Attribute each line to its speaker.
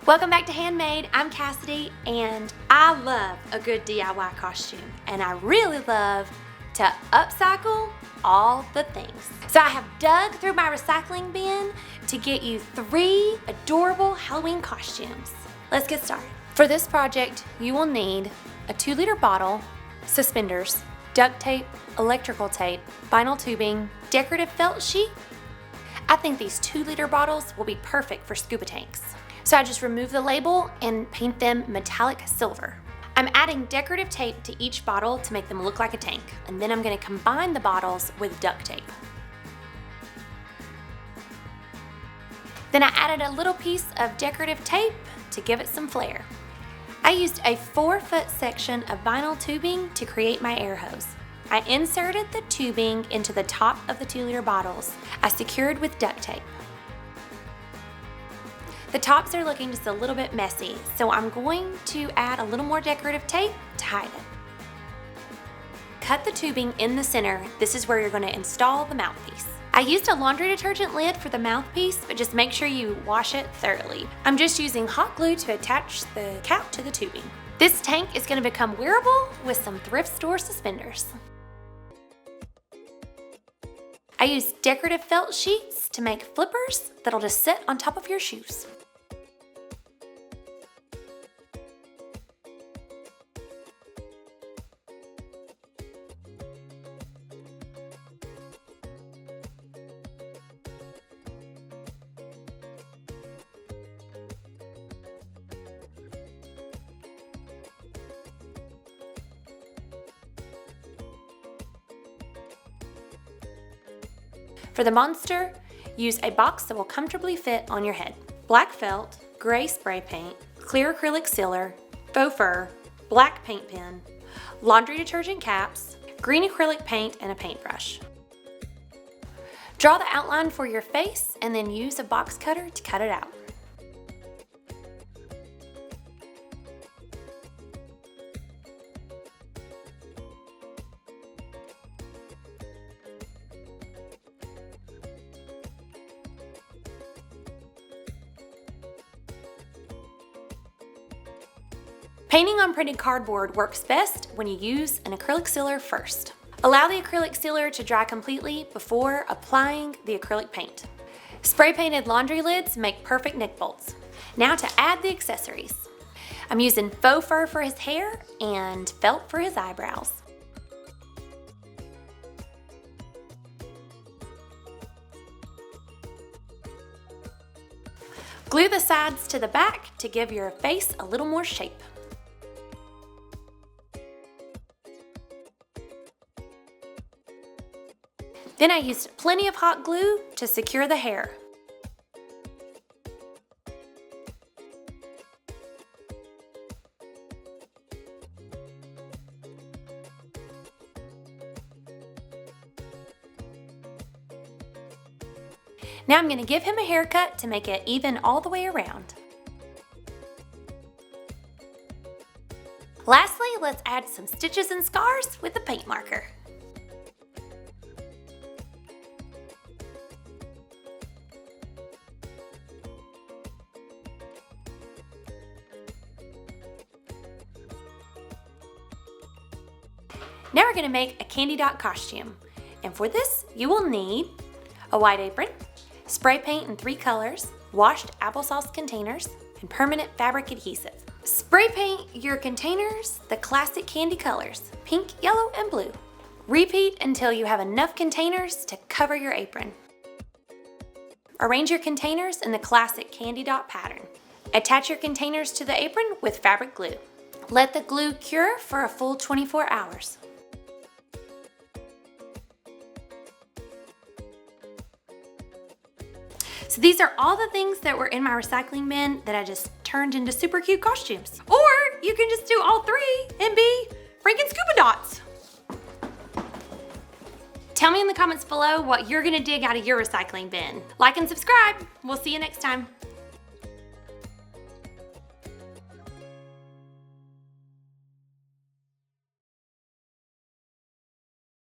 Speaker 1: Welcome back to Handmade. I'm Cassidy and I love a good DIY costume and I really love to upcycle all the things. So I have dug through my recycling bin to get you 3 adorable Halloween costumes. Let's get started. For this project, you will need a 2-liter bottle, suspenders, duct tape, electrical tape, vinyl tubing, decorative felt sheet. I think these 2-liter bottles will be perfect for scuba tanks. So I just remove the label and paint them metallic silver. I'm adding decorative tape to each bottle to make them look like a tank, and then I'm going to combine the bottles with duct tape. Then I added a little piece of decorative tape to give it some flair. I used a 4-foot section of vinyl tubing to create my air hose. I inserted the tubing into the top of the 2-liter bottles. I secured with duct tape. The tops are looking just a little bit messy, so I'm going to add a little more decorative tape to hide it. Cut the tubing in the center. This is where you're going to install the mouthpiece. I used a laundry detergent lid for the mouthpiece, but just make sure you wash it thoroughly. I'm just using hot glue to attach the cap to the tubing. This tank is going to become wearable with some thrift store suspenders. I used decorative felt sheets to make flippers that'll just sit on top of your shoes. For the monster, use a box that will comfortably fit on your head. Black felt, gray spray paint, clear acrylic sealer, faux fur, black paint pen, laundry detergent caps, green acrylic paint, and a paintbrush. Draw the outline for your face and then use a box cutter to cut it out. Painting on printed cardboard works best when you use an acrylic sealer first. Allow the acrylic sealer to dry completely before applying the acrylic paint. Spray painted laundry lids make perfect nick bolts. Now to add the accessories. I'm using faux fur for his hair and felt for his eyebrows. Glue the sides to the back to give your face a little more shape. Then I used plenty of hot glue to secure the hair. Now I'm going to give him a haircut to make it even all the way around. Lastly, let's add some stitches and scars with the paint marker. Now we're going to make a candy dot costume, and for this you will need a white apron, spray paint in 3 colors, washed applesauce containers, and permanent fabric adhesive. Spray paint your containers the classic candy colors, pink, yellow, and blue. Repeat until you have enough containers to cover your apron. Arrange your containers in the classic candy dot pattern. Attach your containers to the apron with fabric glue. Let the glue cure for a full 24 hours. So these are all the things that were in my recycling bin that I just turned into super cute costumes. Or you can just do all 3 and be freaking scuba dots. Tell me in the comments below what you're gonna dig out of your recycling bin. Like and subscribe. We'll see you next time.